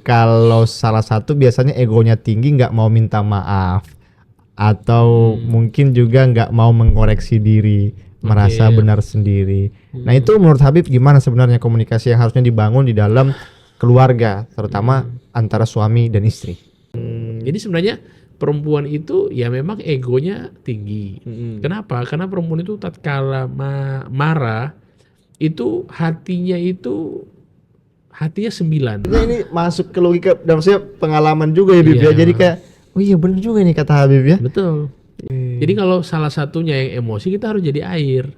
kalau salah satu biasanya egonya tinggi, nggak mau minta maaf, atau mungkin juga nggak mau mengoreksi diri, merasa benar sendiri. Nah itu menurut Habib gimana sebenarnya komunikasi yang harusnya dibangun di dalam keluarga, terutama antara suami dan istri? Jadi sebenarnya perempuan itu ya memang egonya tinggi. Kenapa? Karena perempuan itu tatkala marah itu hatinya 9. Ini masuk ke logika dan maksudnya pengalaman juga ya Bib ya. Jadi kayak oh iya bener juga ini kata Habib ya. Betul. Jadi kalau salah satunya yang emosi kita harus jadi air.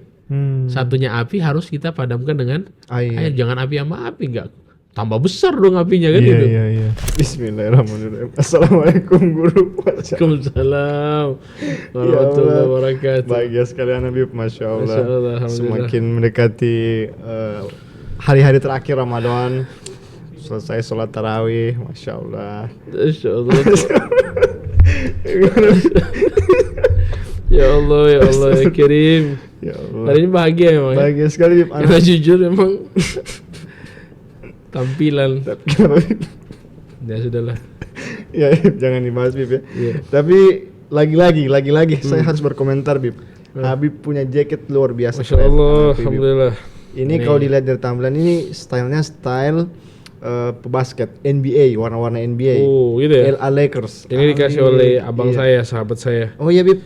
Satunya api harus kita padamkan dengan air. Jangan api sama api, enggak tambah besar dong apinya kan itu. Iya. Bismillahirrahmanirrahim. Assalamualaikum guru. Waalaikumsalam warahmatullahi wabarakatuh. Bahagia sekalian Habib, Masya Allah. Alhamdulillah. Semakin mendekati hari-hari terakhir Ramadan, selesai sholat tarawih, Masya Allah. Masya Allah. Ya Allah ya Karim. Ya Allah. Hari ini bahagia memang. Bahagia sekali Bib. Karena jujur memang tampilan. Ya sudahlah. Ya jangan dibahas Bib ya. Iya. Tapi lagi-lagi saya harus berkomentar Bib. Habib punya jaket luar biasa. Masya Allah, alhamdulillah. Ini kalau dilihat dari tampilan ini stylenya style pebasket NBA, warna-warna NBA. Oh gitu ya. LA Lakers. Ini dikasih oleh abang saya, sahabat saya. Oh iya Bib.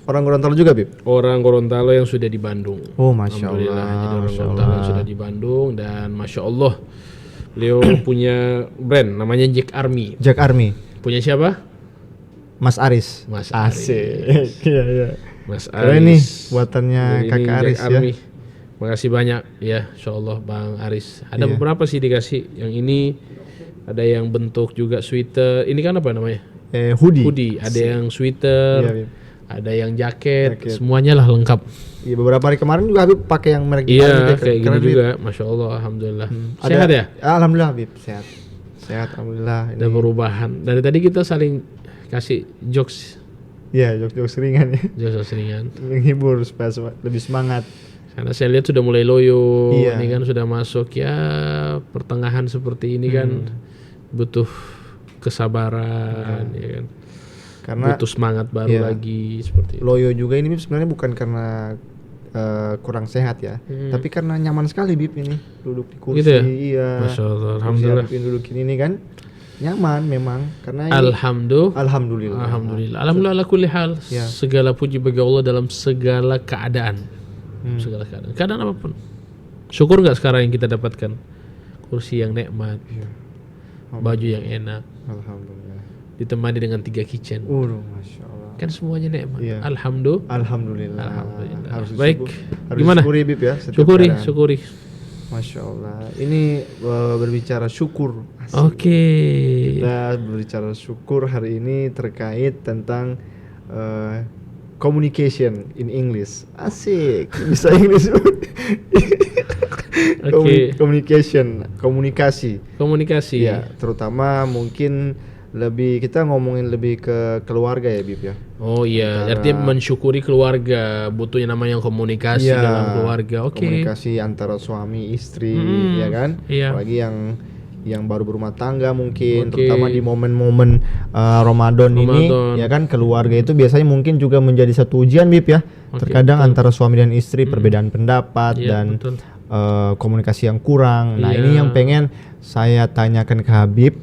Orang Gorontalo juga Bib? Orang Gorontalo yang sudah di Bandung. Oh Masya Allah. Alhamdulillah. Jadi orang Gorontalo yang sudah di Bandung dan Masya Allah. Beliau punya brand namanya Jack Army. Jack Army. Punya siapa? Mas Aris. Mas Asik. Iya. Mas Keren nih Aris. buatannya Jadi Kakak ini Aris Jack ya. Army. Makasih banyak ya, Insya Allah Bang Aris. Ada Iya. beberapa sih dikasih. Yang ini ada yang bentuk juga sweater. Ini kan apa namanya? Hoodie. Ada yang sweater. Iya, Bib. Ada yang jaket. Semuanya lah lengkap. Iya beberapa hari kemarin juga Habib pakai yang merek Iya Army, kayak gini keren, Bib. juga. Masya Allah, alhamdulillah. Ada- Sehat ya? Alhamdulillah Habib, sehat. Sehat alhamdulillah. Ada perubahan. Dari tadi kita saling kasih jokes. Iya, jokes ringan ya. Jokes ringan. Menghibur supaya lebih semangat. Karena saya lihat sudah mulai loyo. Iya. Ini kan sudah masuk ya pertengahan seperti ini kan butuh kesabaran ya kan. Karena Butuh semangat baru lagi seperti itu. loyo juga ini Bib sebenarnya bukan karena kurang sehat ya, tapi karena nyaman sekali Bib ini duduk di kursi. Gitu ya? Iya. Masya Allah, Kursi alhamdulillah. Habib dudukin ini kan nyaman memang karena ini Alhamdulillah. Alhamdulillah ala kulli hal. Ya. Segala puji bagi Allah dalam segala keadaan. Segala keadaan. Keadaan apapun. Syukur nggak sekarang yang kita dapatkan? Kursi yang nikmat. Baju yang enak. Alhamdulillah. Ditemani dengan 3 kitchen. Masya Allah. Kan semuanya nikmat. Iya. Alhamdulillah. Alhamdulillah. Alhamdulillah. Harus Baik. harus Gimana? syukuri Bib ya. setiap Syukuri, keadaan. syukuri. Masya Allah. Ini berbicara syukur. Asik. Oke. Kita berbicara syukur hari ini terkait tentang communication in English. Asik. Bisa English. Oke. Komunikasi. Komunikasi. Ya, terutama mungkin kita ngomongin lebih ke keluarga ya Bib ya. Oh iya, artinya mensyukuri keluarga, butuhnya namanya komunikasi Iya, dalam keluarga. Oke. Komunikasi antara suami istri ya kan. Iya. Apalagi yang baru berumah tangga mungkin, Oke. terutama di momen-momen Ramadan ini ya kan, keluarga itu biasanya mungkin juga menjadi satu ujian Bib ya. Terkadang antara suami dan istri perbedaan pendapat Iya, dan betul. komunikasi yang kurang. Nah, Iya. ini yang pengen saya tanyakan ke Habib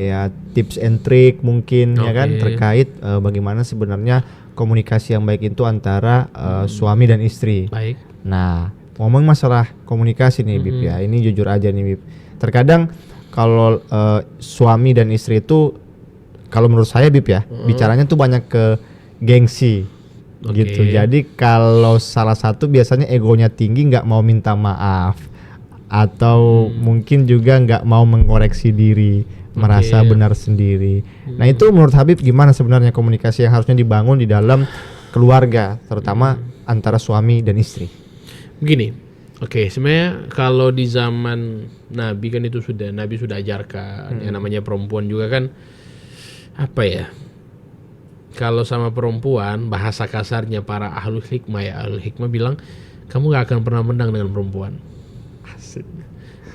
ya, tips and trick mungkin ya kan Oke. terkait bagaimana sebenarnya komunikasi yang baik itu antara suami dan istri. Baik. Nah, ngomong masalah komunikasi nih Bib ya, ini jujur aja nih Bib. Terkadang kalau suami dan istri itu, kalau menurut saya Bib ya, bicaranya tuh banyak ke gengsi gitu. Jadi kalau salah satu biasanya egonya tinggi, nggak mau minta maaf, atau mungkin juga nggak mau mengoreksi diri, merasa benar sendiri. Nah itu menurut Habib gimana sebenarnya komunikasi yang harusnya dibangun di dalam keluarga, terutama antara suami dan istri? Begini, oke, sebenarnya kalau di zaman Nabi kan itu Nabi sudah ajarkan, yang namanya perempuan juga kan, apa ya, kalau sama perempuan, bahasa kasarnya para ahlul hikmah bilang, kamu gak akan pernah menang dengan perempuan. Asik.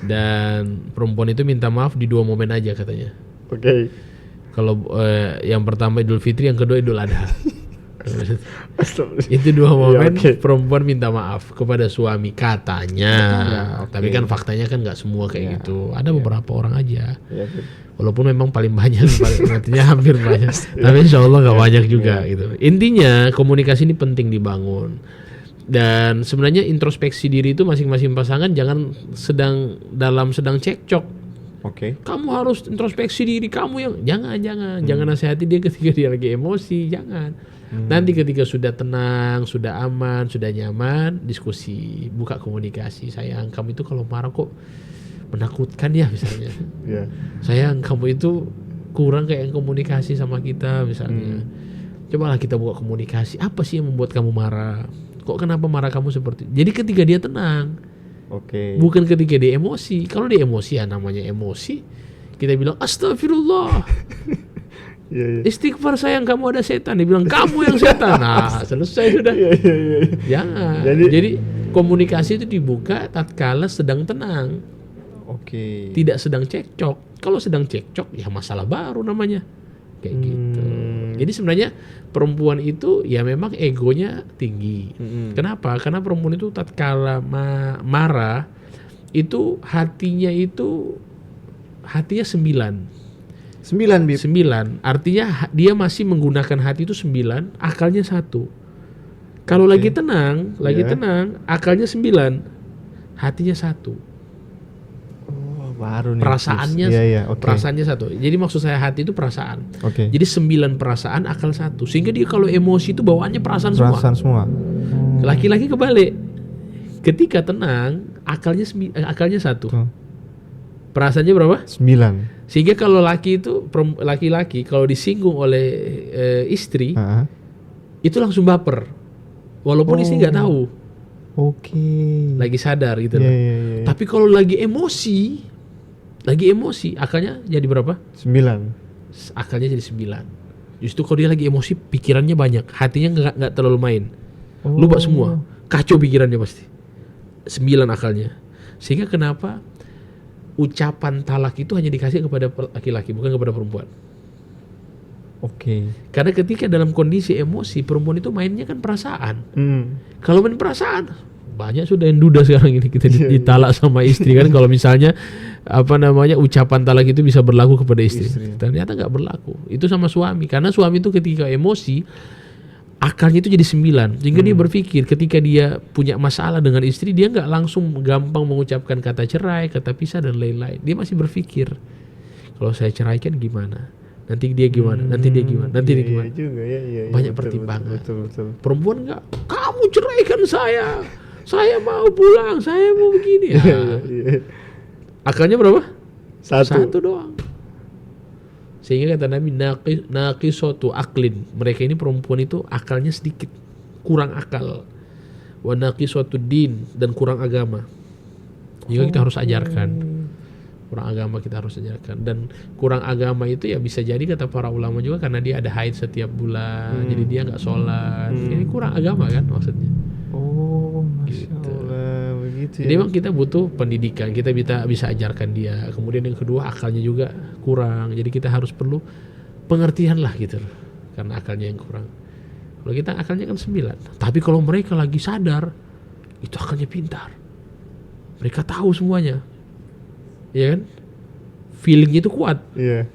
Dan perempuan itu minta maaf di 2 momen aja katanya. Oke. Kalau yang pertama Idul Fitri, yang kedua Idul Adha. Itu 2 momen perempuan minta maaf kepada suami katanya. Tapi kan faktanya kan nggak semua kayak gitu. Ada beberapa orang aja. Walaupun memang paling banyak, artinya hampir banyak. Tapi insya Allah nggak banyak juga gitu. Intinya komunikasi ini penting dibangun. Dan sebenarnya introspeksi diri itu masing-masing pasangan jangan sedang cekcok. Oke. Kamu harus introspeksi diri kamu yang jangan nasihati dia ketika dia lagi emosi, jangan. Nanti ketika sudah tenang, sudah aman, sudah nyaman, diskusi, buka komunikasi. Sayang, kamu itu kalau marah kok menakutkan ya misalnya. Sayang, kamu itu kurang kayak komunikasi sama kita misalnya. Cobalah kita buka komunikasi. Apa sih yang membuat kamu marah? Kok kenapa marah kamu seperti? Jadi ketika dia tenang. Bukan ketika dia emosi. Kalau dia emosi ya namanya emosi. Kita bilang astagfirullah. Istighfar sayang, kamu ada setan. Dia bilang kamu yang setan. Nah, selesai sudah. Jangan. Jadi komunikasi itu dibuka tatkala sedang tenang. Tidak sedang cekcok. Kalau sedang cekcok ya masalah baru namanya. Kayak gitu. Jadi sebenarnya perempuan itu ya memang egonya tinggi. Kenapa? Karena perempuan itu tatkala marah itu hatinya 9. 9. Artinya dia masih menggunakan hati itu 9, akalnya 1. Kalau lagi tenang, akalnya 9, hatinya 1. Baru nih. Perasaannya, perasaannya 1. Jadi maksud saya hati itu perasaan. Jadi 9 perasaan, akal 1. Sehingga dia kalau emosi itu bawaannya perasaan semua. Laki-laki kebalik. Ketika tenang, akalnya 1. Perasaannya berapa? 9. Sehingga kalau laki-laki kalau disinggung oleh istri, itu langsung baper. Walaupun istri nggak tahu. Lagi sadar gitu loh. Tapi kalau lagi emosi, akalnya jadi berapa? 9. Akalnya jadi 9. Justru kalau dia lagi emosi, pikirannya banyak, hatinya nggak terlalu main. Lupa semua, kacau pikirannya pasti. 9 akalnya. Sehingga kenapa ucapan talak itu hanya dikasih kepada laki-laki, bukan kepada perempuan. Karena ketika dalam kondisi emosi, perempuan itu mainnya kan perasaan. Kalau main perasaan, banyak sudah yang duda sekarang ini kita ditalak sama istri kan. Kalau misalnya ucapan talak itu bisa berlaku kepada istri. Ternyata nggak berlaku. Itu sama suami. Karena suami itu ketika emosi, akalnya itu jadi 9. Sehingga dia berpikir ketika dia punya masalah dengan istri, dia nggak langsung gampang mengucapkan kata cerai, kata pisah dan lain-lain. Dia masih berpikir, kalau saya ceraikan gimana? Nanti dia gimana? Nanti dia gimana? Banyak pertimbangan. Betul. Perempuan nggak, kamu ceraikan saya mau pulang, saya mau begini. Akalnya berapa? 1 doang. Sehingga kata Nabi, naqisatu aklin. Mereka ini perempuan itu akalnya sedikit, kurang akal. Wa naqisatu din, dan kurang agama. Juga kita harus ajarkan. Kurang agama kita harus ajarkan. Dan kurang agama itu ya bisa jadi kata para ulama juga karena dia ada haid setiap bulan. Jadi dia nggak sholat. Ini kurang agama kan maksudnya. Masya Allah, begitu Jadi memang kita butuh pendidikan, kita bisa ajarkan dia. Kemudian yang kedua, akalnya juga kurang. Jadi kita harus perlu pengertian lah gitu loh. Karena akalnya yang kurang. Kalau kita akalnya kan 9. Tapi kalau mereka lagi sadar, itu akalnya pintar. Mereka tahu semuanya. Ya kan? Feelingnya itu kuat. Iya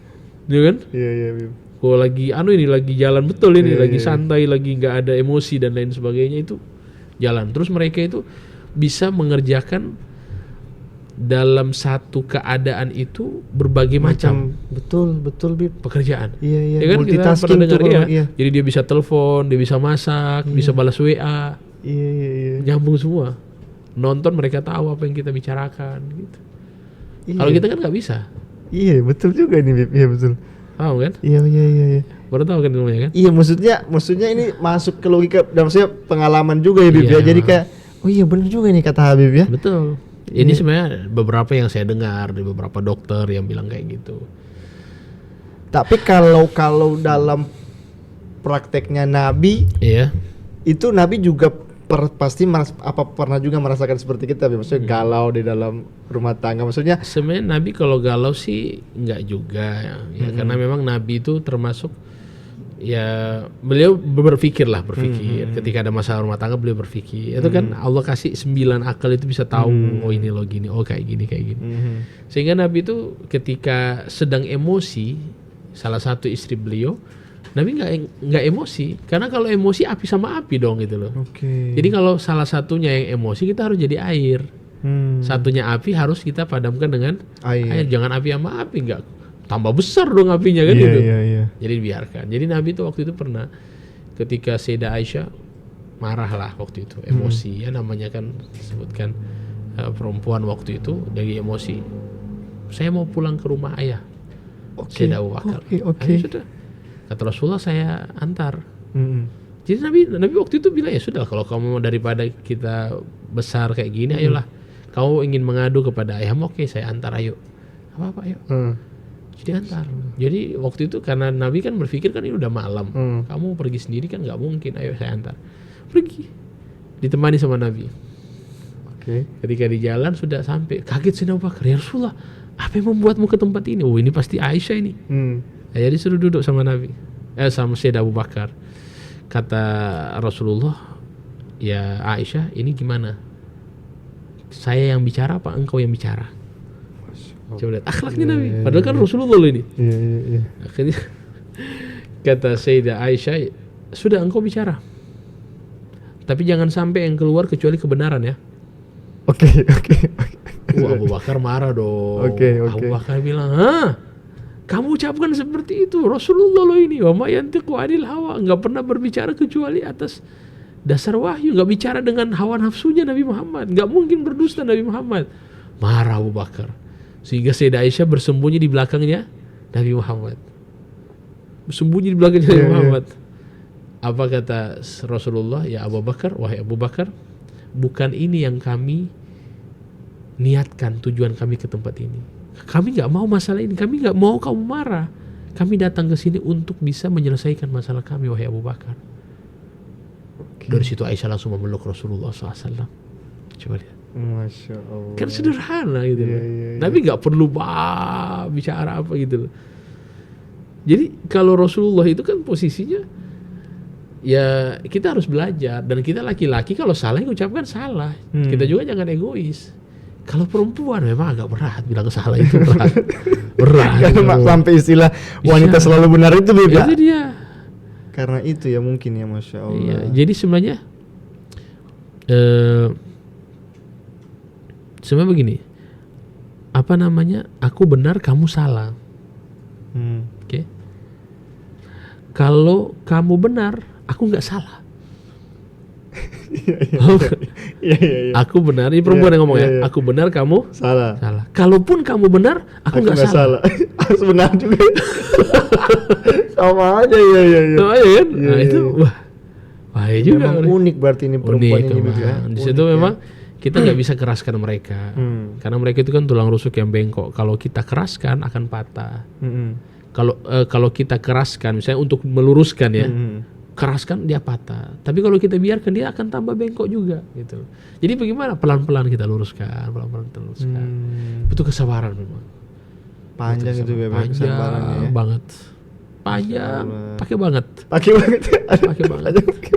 kan? Iya. Kalau lagi lagi jalan betul ini, lagi santai, lagi nggak ada emosi dan lain sebagainya, itu jalan. Terus mereka itu bisa mengerjakan dalam satu keadaan itu berbagai macam. Betul Bib. Pekerjaan. Iya. Ya kan, multitasking kita pernah dengar, iya. Jadi dia bisa telepon, dia bisa masak, bisa balas WA. Iya. Nyambung semua. Nonton mereka tahu apa yang kita bicarakan gitu. Kalau kita kan nggak bisa. Iya, betul juga ini Bib. Iya, betul. Tahu kan? Iya. Baru tahu kan namanya kan? Iya, maksudnya ini masuk ke logika dan maksudnya pengalaman juga ya Bib ya. Jadi kayak iya benar juga ini kata Habib ya. Betul. Ini sebenarnya beberapa yang saya dengar dari beberapa dokter yang bilang kayak gitu. Tapi kalau dalam prakteknya Nabi, itu Nabi juga pasti pernah juga merasakan seperti kita, maksudnya galau di dalam rumah tangga, maksudnya Sebenarnya Nabi kalau galau sih nggak juga ya, karena memang Nabi itu termasuk ya beliau berpikir ketika ada masalah rumah tangga beliau berpikir itu kan Allah kasih 9 akal itu bisa tahu oh ini lo gini, oh kayak gini sehingga Nabi itu ketika sedang emosi, salah satu istri beliau, Nabi nggak emosi, karena kalau emosi api sama api dong gitu loh. Jadi kalau salah satunya yang emosi kita harus jadi air, satunya api harus kita padamkan dengan air. Jangan api sama api, nggak tambah besar dong apinya kan gitu. Jadi biarkan. Jadi Nabi itu waktu itu pernah ketika Sayyidah Aisyah marah lah waktu itu, emosi ya namanya kan disebutkan perempuan waktu itu dari emosi. Saya mau pulang ke rumah ayah. Sayyidah Abu Bakar. Sudah. Kata Rasulullah saya antar. Jadi Nabi waktu itu bilang ya sudah kalau kamu daripada kita besar kayak gini ayolah. Kau ingin mengadu kepada ayahmu, oke saya antar ayo. Apa ayo. Jadi antar. Jadi waktu itu karena Nabi kan berpikir kan ini udah malam. Kamu pergi sendiri kan nggak mungkin. Ayo saya antar. Pergi. Ditemani sama Nabi. Ketika di jalan sudah sampai kaget Sayyidah Abu Bakar, ya Rasulullah, apa yang membuatmu ke tempat ini? Oh ini pasti Aisyah ini. Jadi disuruh duduk sama Nabi, sama Sayyidah Abu Bakar. Kata Rasulullah, ya Aisyah ini gimana? Saya yang bicara apa engkau yang bicara? Coba lihat akhlaknya Nabi. Padahal kan Rasulullah ini. Akhirnya kata Sayyidah Aisyah, sudah engkau bicara. Tapi jangan sampai yang keluar kecuali kebenaran ya. Abu Bakar marah dong. Abu Bakar bilang, kamu ucapkan seperti itu, Rasulullah lo ini, wa ma yantiqu anil hawa, nggak pernah berbicara kecuali atas dasar wahyu, nggak bicara dengan hawa nafsunya Nabi Muhammad, nggak mungkin berdusta Nabi Muhammad. Marah Abu Bakar, sehingga Sayyidah Aisyah bersembunyi di belakangnya Nabi Muhammad, bersembunyi di belakangnya Nabi Muhammad. Apa kata Rasulullah? Ya Abu Bakar, wahai Abu Bakar, bukan ini yang kami niatkan, tujuan kami ke tempat ini. Kami nggak mau masalah ini, kami nggak mau kamu marah. Kami datang ke sini untuk bisa menyelesaikan masalah kami, wahai Abu Bakar. Dari situ Aisyah langsung memeluk Rasulullah SAW. Coba lihat. Masya Allah. Kan sederhana gitu. Nabi nggak perlu bicara apa gitu. Jadi kalau Rasulullah itu kan posisinya ya kita harus belajar, dan kita laki-laki kalau salah ucapkan salah. Kita juga jangan egois. Kalau perempuan memang agak berat bilang salah itu berat. Karena sampai istilah wanita selalu benar itu beda. Itu dia. Karena itu ya mungkin ya, Masya Allah. Iya, jadi sebenarnya sebenarnya begini. Apa namanya? Aku benar, kamu salah. Oke. Kalau kamu benar, aku nggak salah. Iya. Aku benar, ini perempuan yang ngomong ya. Aku benar, kamu salah. Kalaupun kamu benar, aku nggak salah. Harus benar juga. Sama aja ya. Sama aja kan? Nah itu bahaya juga. Memang unik berarti ini perempuan ini juga. Di situ memang kita nggak bisa keraskan mereka, karena mereka itu kan tulang rusuk yang bengkok. Kalau kita keraskan akan patah. Kalau kita keraskan, misalnya untuk meluruskan ya. Keraskan dia patah, tapi kalau kita biarkan dia akan tambah bengkok juga gitu. Jadi bagaimana? Pelan-pelan kita luruskan, Butuh kesabaran memang. Panjang itu bebek kesabarannya ya. Banget. Panjang, pakai banget.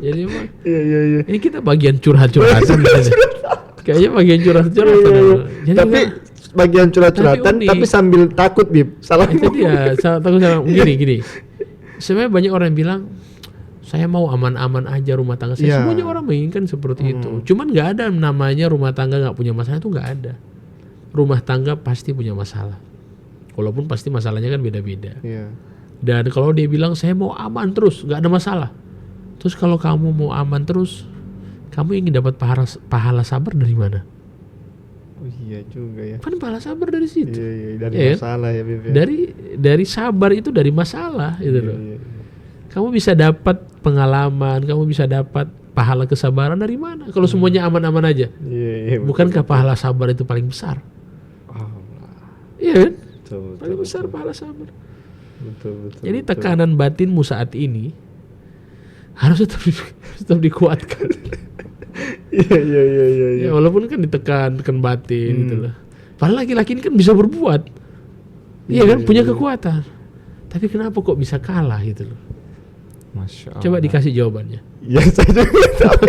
Jadi memang. Iya. Ini kita bagian curhat-curhatan. Kayaknya bagian curhat-curhatan. Tapi bagian curhat-curhatan, tapi sambil takut Bib. Salah. Itu dia, takut salah. Gini. Sebenarnya banyak orang yang bilang, saya mau aman-aman aja rumah tangga saya. Semuanya orang menginginkan seperti itu. Cuman nggak ada namanya rumah tangga nggak punya masalah, itu nggak ada. Rumah tangga pasti punya masalah. Walaupun pasti masalahnya kan beda-beda. Dan kalau dia bilang saya mau aman terus, nggak ada masalah. Terus kalau kamu mau aman terus, kamu ingin dapat pahala sabar dari mana? Oh iya juga ya. Kan pahala sabar dari situ. Iya, dari masalah ya Bib. Dari sabar itu dari masalah gitu loh. Kamu bisa dapat pengalaman, kamu bisa dapat pahala kesabaran dari mana? Kalau semuanya aman-aman aja. Bukankah pahala sabar itu paling besar? Iya kan? Paling besar pahala sabar. Betul. Jadi tekanan batinmu saat ini harus tetap dikuatkan. Ya walaupun kan tekan batin gitu loh. Padahal laki-laki ini kan bisa berbuat. Iya kan, punya kekuatan. Tapi kenapa kok bisa kalah gitu loh? Masya Allah. Coba dikasih jawabannya. Ya saya juga tahu.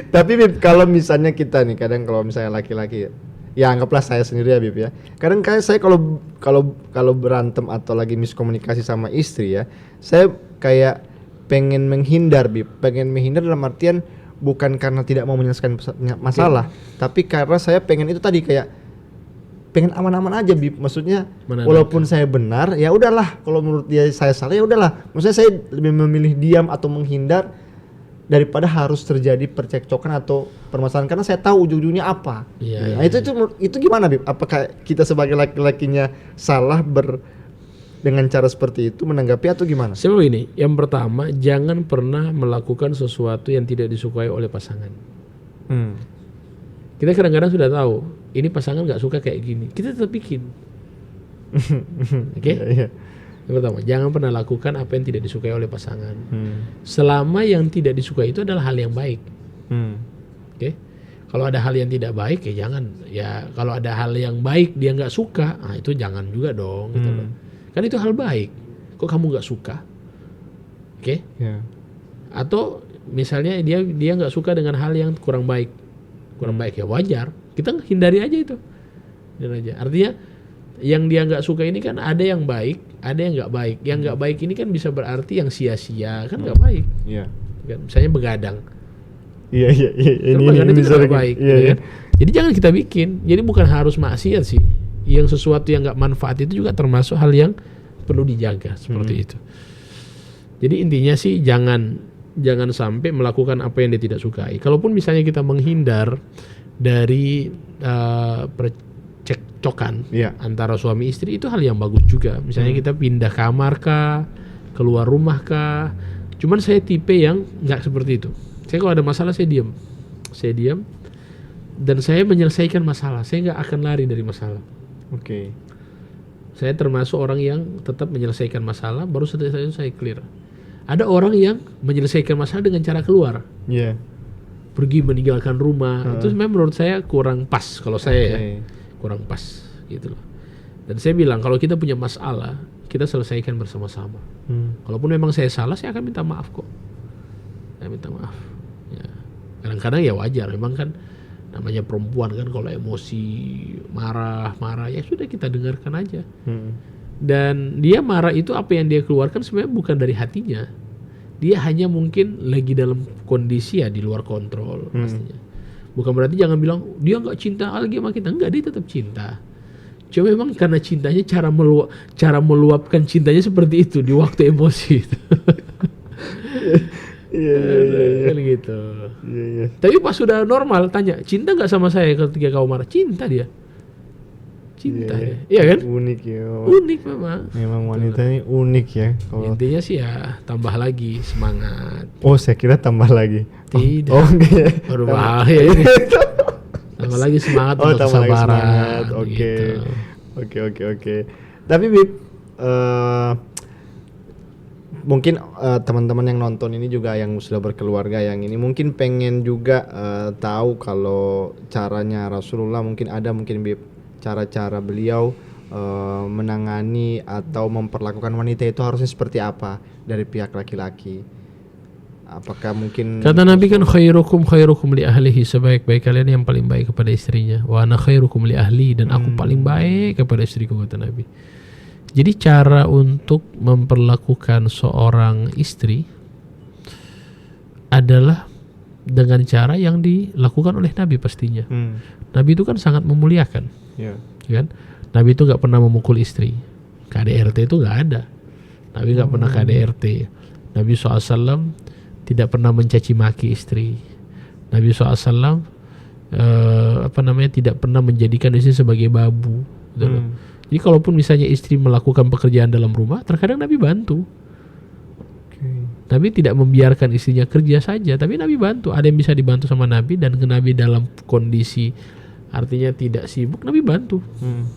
Tapi Bib, kalau misalnya kita nih kadang kalau misalnya laki-laki ya anggaplah saya sendiri ya Bib ya. Kadang kayak saya kalau berantem atau lagi miskomunikasi sama istri ya, saya kayak pengen menghindar Bib. Pengen menghindar dalam artian bukan karena tidak mau menyelesaikan masalah, tapi karena saya pengen itu tadi kayak pengen aman-aman aja Bib. Maksudnya walaupun saya benar ya udahlah, kalau menurut dia saya salah ya udahlah. Maksudnya saya lebih memilih diam atau menghindar daripada harus terjadi percekcokan atau permasalahan karena saya tahu ujung-ujungnya apa. Nah, itu gimana Bib? Apakah kita sebagai laki-lakinya salah dengan cara seperti itu menanggapi atau gimana? Sebab ini, yang pertama jangan pernah melakukan sesuatu yang tidak disukai oleh pasangan. Kita kadang-kadang sudah tahu ini pasangan nggak suka kayak gini, kita tetap bikin. Oke? Yang pertama, jangan pernah lakukan apa yang tidak disukai oleh pasangan. Selama yang tidak disukai itu adalah hal yang baik. Oke? Kalau ada hal yang tidak baik ya jangan. Ya kalau ada hal yang baik dia nggak suka, itu jangan juga dong. Gitu loh. Kan itu hal baik. Kok kamu nggak suka? Oke? Atau misalnya dia nggak suka dengan hal yang kurang baik, ya wajar. Kita hindari aja itu. Artinya yang dia nggak suka ini kan ada yang baik, ada yang nggak baik. Yang nggak baik ini kan bisa berarti yang sia-sia, kan nggak baik. Kan, misalnya begadang. Ini bisa nggak baik. Kan? Jadi jangan kita bikin. Jadi bukan harus maksiat sih. Yang sesuatu yang nggak manfaat itu juga termasuk hal yang perlu dijaga seperti itu. Jadi intinya sih jangan sampai melakukan apa yang dia tidak sukai. Kalaupun misalnya kita menghindar dari percekcokan antara suami istri, itu hal yang bagus juga. Misalnya kita pindah kamar kah, keluar rumah kah. Cuman saya tipe yang nggak seperti itu. Saya kalau ada masalah saya diam dan saya menyelesaikan masalah. Saya nggak akan lari dari masalah. Saya termasuk orang yang tetap menyelesaikan masalah, baru setelah itu saya clear. Ada orang yang menyelesaikan masalah dengan cara keluar, pergi meninggalkan rumah. Itu sebenarnya menurut saya kurang pas. Kalau saya ya kurang pas gitu loh. Dan saya bilang kalau kita punya masalah kita selesaikan bersama-sama. Kalaupun memang saya salah, saya akan minta maaf kok. Saya minta maaf. Ya. Kadang-kadang ya wajar, memang kan namanya perempuan kan kalau emosi marah ya sudah kita dengarkan aja. Dan dia marah itu apa yang dia keluarkan sebenarnya bukan dari hatinya. Dia hanya mungkin lagi dalam kondisi ya di luar kontrol pastinya. Bukan berarti jangan bilang dia nggak cinta lagi sama kita. Enggak, dia tetap cinta. Cuma memang karena cintanya cara meluapkan cintanya seperti itu di waktu emosi itu. Kan gitu. Tapi pas sudah normal tanya, cinta nggak sama saya ketika kau marah? Cinta dia. Cinta ya. Iya kan? Unik ya. Unik memang. Memang wanita ini unik ya. Intinya sih ya tambah lagi semangat. Oh, saya kira tambah lagi. Tidak. Okay. Berbahaya ini. Tambah lagi semangat untuk kesabaran. Oke. Tapi Bib, mungkin teman-teman yang nonton ini juga yang sudah berkeluarga yang ini mungkin pengen juga tahu kalau caranya Rasulullah mungkin Bib, cara-cara beliau menangani atau memperlakukan wanita itu harusnya seperti apa dari pihak laki-laki. Apakah mungkin kata Nabi kan khairukum li ahlihi, sebaik-baik kalian yang paling baik kepada istrinya. Wa ana khairukum li ahli, dan aku paling baik kepada istriku, kata Nabi. Jadi cara untuk memperlakukan seorang istri adalah dengan cara yang dilakukan oleh Nabi pastinya. Nabi itu kan sangat memuliakan, kan? Nabi itu nggak pernah memukul istri. KDRT itu nggak ada. Nabi nggak pernah KDRT. Nabi SAW tidak pernah mencaci maki istri. Nabi SAW tidak pernah menjadikan istri sebagai babu. Jadi kalaupun misalnya istri melakukan pekerjaan dalam rumah, terkadang Nabi bantu. Nabi tidak membiarkan istrinya kerja saja, tapi Nabi bantu. Ada yang bisa dibantu sama Nabi, dan Nabi dalam kondisi artinya tidak sibuk, Nabi bantu.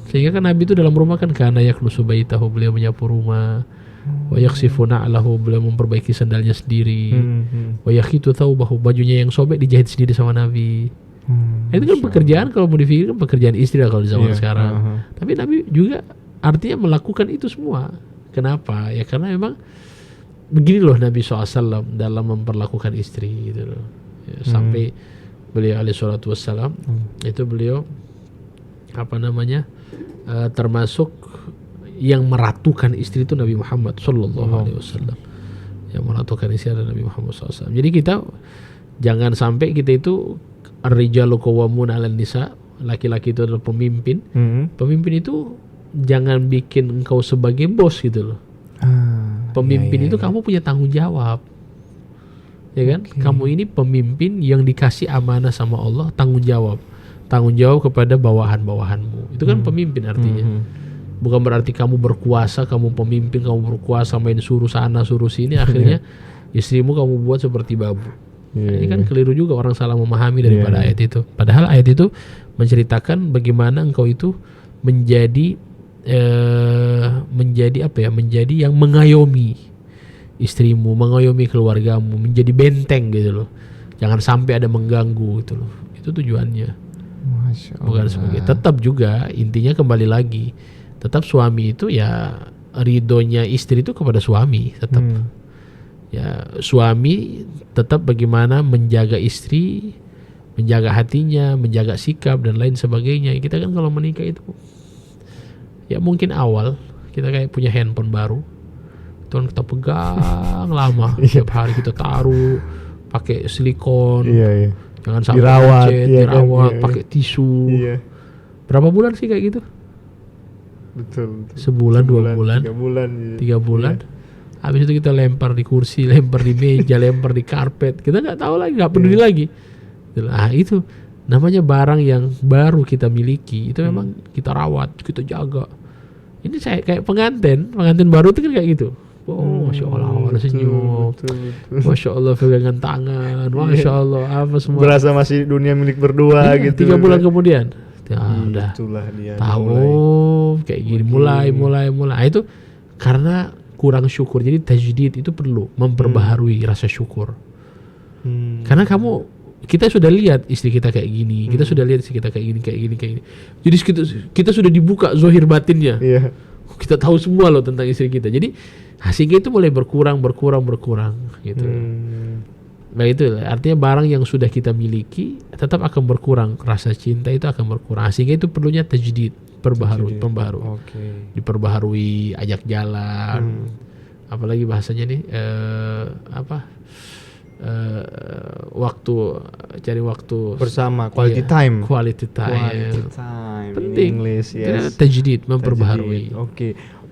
Sehingga kan Nabi itu dalam rumah kan kana yaknusu baitahu, beliau menyapu rumah. Wa yakhsifu na'lahu, beliau memperbaiki sandalnya sendiri. Wa yakhitu thawbahu, bajunya yang sobek dijahit sendiri sama Nabi. Itu kan pekerjaan, kalau mau dipikirkan pekerjaan istri lah kalau di zaman sekarang. Tapi Nabi juga artinya melakukan itu semua. Kenapa? Ya karena memang begini loh Nabi SAW dalam memperlakukan istri gitu loh. Ya, sampai beliau alaihi salatu wassalam itu beliau termasuk yang meratukan istri itu Nabi Muhammad sallallahu alaihi wasallam. Yang meratukan istri adalah Nabi Muhammad SAW. Jadi kita jangan sampai kita itu ar-rijalu qawwamuna 'alan nisa, laki-laki itu adalah pemimpin. Pemimpin itu jangan bikin engkau sebagai bos gitu loh. Pemimpin itu kamu punya tanggung jawab. Ya kan? Kamu ini pemimpin yang dikasih amanah sama Allah, tanggung jawab kepada bawahan-bawahanmu. Itu kan pemimpin artinya. Bukan berarti kamu berkuasa, kamu pemimpin, kamu berkuasa main suruh sana suruh sini, akhirnya istrimu kamu buat seperti babu. Ini kan keliru juga, orang salah memahami daripada ayat itu. Padahal ayat itu menceritakan bagaimana engkau itu menjadi yang mengayomi istrimu, mengayomi keluargamu, menjadi benteng gitu loh. Jangan sampai ada mengganggu gitu loh. Itu tujuannya. Masya Allah. Bukan sebagai, tetap juga intinya kembali lagi, tetap suami itu ya ridhonya istri itu kepada suami tetap. Ya suami tetap bagaimana menjaga istri, menjaga hatinya, menjaga sikap dan lain sebagainya. Kita kan kalau menikah itu ya mungkin awal kita kayak punya handphone baru, itu kan kita pegang lama, setiap hari kita taruh pakai silikon, jangan sampai dirawat, pakai tisu. Berapa bulan sih kayak gitu? Betul. Sebulan, 2 bulan, 3 bulan. Habis itu kita lempar di kursi, lempar di meja, lempar di karpet. Kita nggak tahu lagi, nggak peduli lagi. Nah itu namanya barang yang baru kita miliki. Itu memang kita rawat, kita jaga. Ini saya kayak pengantin baru itu kan kayak gitu. Oh, masya Allah, ada senyum. Masya Allah, pegangan tangan. Masya Allah, apa semua. Berasa masih dunia milik berdua gitu. 3 bulan kemudian. Udah dia tahu kayak gini, mulai. Nah, itu karena kurang syukur. Jadi tajdid itu perlu memperbaharui rasa syukur. Karena kita sudah lihat istri kita kayak gini, kita sudah lihat istri kita kayak gini. Jadi kita sudah dibuka zahir batinnya. Kita tahu semua loh tentang istri kita. Jadi hasilnya itu mulai berkurang gitu. Nah itu artinya barang yang sudah kita miliki tetap akan berkurang, rasa cinta itu akan berkurang. Sehingga itu perlunya tajdid, pembaharui. Diperbaharui, ajak jalan. Apalagi bahasanya nih cari waktu bersama, quality time. Penting. English, tajdid, memperbaharui.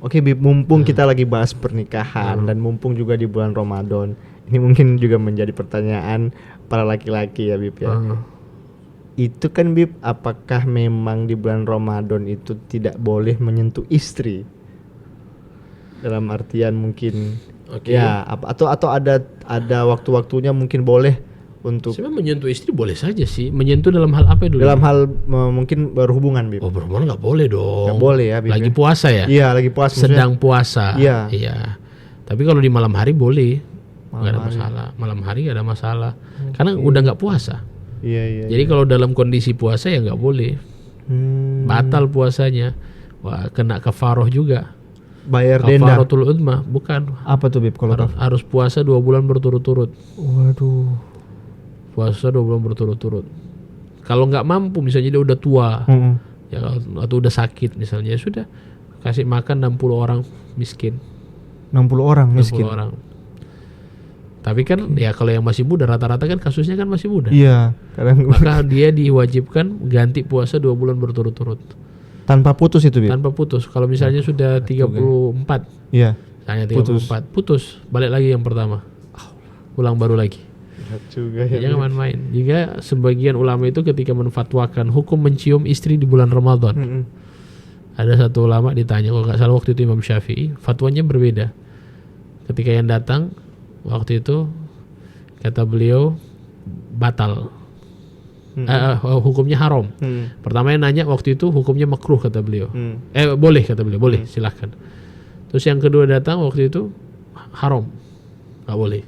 Oke, Bib, mumpung kita lagi bahas pernikahan dan mumpung juga di bulan Ramadan, ini mungkin juga menjadi pertanyaan para laki-laki ya, Bib ya. Itu kan, Bib, apakah memang di bulan Ramadan itu tidak boleh menyentuh istri? Dalam artian mungkin ya atau ada waktu-waktunya mungkin boleh untuk sebenarnya menyentuh istri boleh saja sih. Menyentuh dalam hal apa dulu? Dalam hal mungkin berhubungan, Bib. Oh, berhubungan nggak boleh dong. Nggak boleh ya, Bib. Lagi puasa ya? Iya, lagi puasa. Sedang puasa. Iya. Tapi kalau di malam hari boleh, nggak ada masalah. Malam hari nggak ada masalah, karena udah nggak puasa. Iya. Jadi kalau dalam kondisi puasa ya nggak boleh. Batal puasanya. Wah, kena kafaroh juga. Bayar denda. Kafaratul udmah, bukan. Apa tuh, Bib? Kalau harus puasa 2 bulan berturut-turut. Waduh. Puasa 2 bulan berturut-turut. Kalau nggak mampu, misalnya dia udah tua, ya atau udah sakit misalnya, sudah kasih makan 60 orang miskin. 60 orang miskin. 60 orang. Tapi kan ya kalau yang masih muda, rata-rata kan kasusnya kan masih muda. Iya. Maka dia diwajibkan ganti puasa 2 bulan berturut-turut. Tanpa putus itu, Bib? Tanpa putus. Kalau misalnya sudah 34, iya. Misalnya 34, putus, balik lagi yang pertama. Ulang baru lagi. Juga ya. Jangan main-main. Jika sebagian ulama itu ketika menfatwakan hukum mencium istri di bulan Ramadan, ada satu ulama ditanya, kalau nggak salah waktu itu Imam Syafi'i, fatwanya berbeda. Ketika yang datang waktu itu, kata beliau batal, hukumnya haram. Pertama yang nanya waktu itu hukumnya makruh kata beliau. Boleh kata beliau, boleh silahkan. Terus yang kedua datang waktu itu haram, nggak boleh.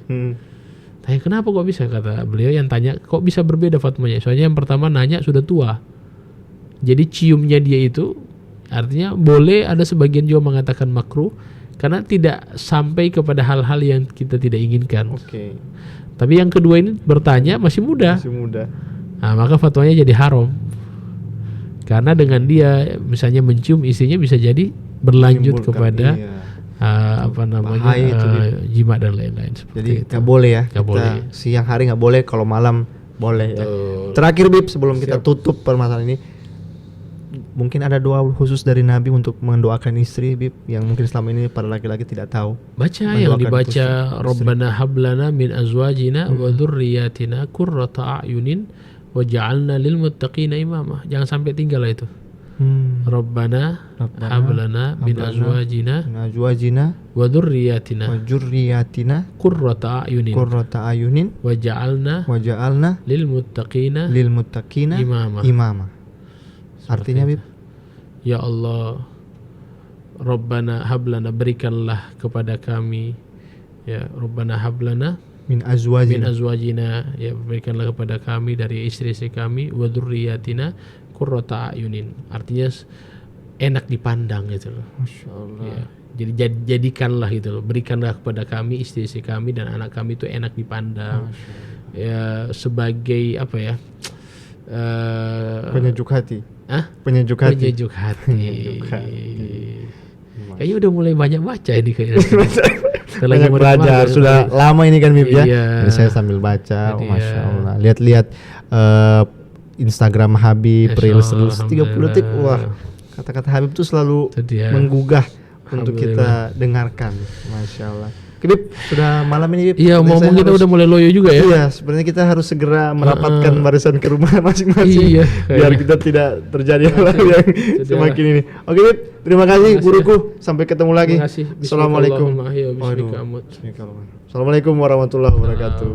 Tanya kenapa kok bisa, kata beliau yang tanya kok bisa berbeda fatwanya. Soalnya yang pertama nanya sudah tua, jadi ciumnya dia itu artinya boleh, ada sebagian juga mengatakan makruh karena tidak sampai kepada hal-hal yang kita tidak inginkan. Oke. Tapi yang kedua ini bertanya masih muda. Masih muda. Nah, maka fatwanya jadi haram. Karena dengan dia misalnya mencium istrinya bisa jadi berlanjut Menimbulkan, kepada iya. apa namanya Bahaya itu, jima dan lain-lain. Jadi nggak boleh ya. Nggak Kita boleh. siang hari nggak boleh, kalau malam boleh ya. Betul. Terakhir Bib, sebelum kita tutup permasalahan ini, mungkin ada doa khusus dari Nabi untuk mendoakan istri Bib, yang mungkin selama ini para laki-laki tidak tahu. Baca yang Mendoakan dibaca istri. Rabbana hablana min azwajina wa dzurriyyatina qurrata a'yunin waj'alna lil muttaqina imama. Jangan sampai tinggal lah itu. Rabbana hablana min azwajina Najwajina wa dzurriyyatina wa dzurriyyatina qurrata a'yunin qurrata ayunin waj'alna waja'alna lil muttaqina lil muttaqina imama. Artinya Bib, ya Allah, Rabbana hablana, berikanlah kepada kami, ya Rabbana hablana min min azwajina azwajina, ya berikanlah kepada kami dari istri-istri kami, wa dzurriyyatina qurrata a'yunin, artinya enak dipandang gitu loh. Masyaallah. Ya, jadi jadikanlah gitu loh, berikanlah kepada kami istri-istri kami dan anak kami itu enak dipandang. Ya sebagai apa ya? Penyejuk hati. Hah? Penyejuk hati. Penyejuk hati. Penyejuk hati. Kayaknya udah mulai banyak baca ini kayaknya. Banyak belajar, sudah lama ini kan Bib ya. Iya. Jadi saya sambil baca, Jadi, Masya Allah. Lihat-lihat Instagram Habib, Masya reels Allah, 30 detik. Alhamdulillah. Wah, kata-kata Habib tuh selalu Itu dia. menggugah untuk Alhamdulillah. kita dengarkan. Masya Allah. Oke, Bib, sudah malam ini Bib. Iya, Sepertinya ngomong saya kita harus- udah mulai loyo juga ya. Iya, sebenarnya kita harus segera merapatkan barisan ke rumah masing-masing, Iya, biar kayaknya. kita tidak terjadi hal yang Itu dia. semakin ini. Oke, Bib, terima kasih Terima kasih, guruku. Sampai ketemu lagi. Terima kasih. Assalamualaikum. Bismillahirrahmanirrahim. Waduh. Bismillahirrahmanirrahim. Assalamualaikum warahmatullahi wabarakatuh.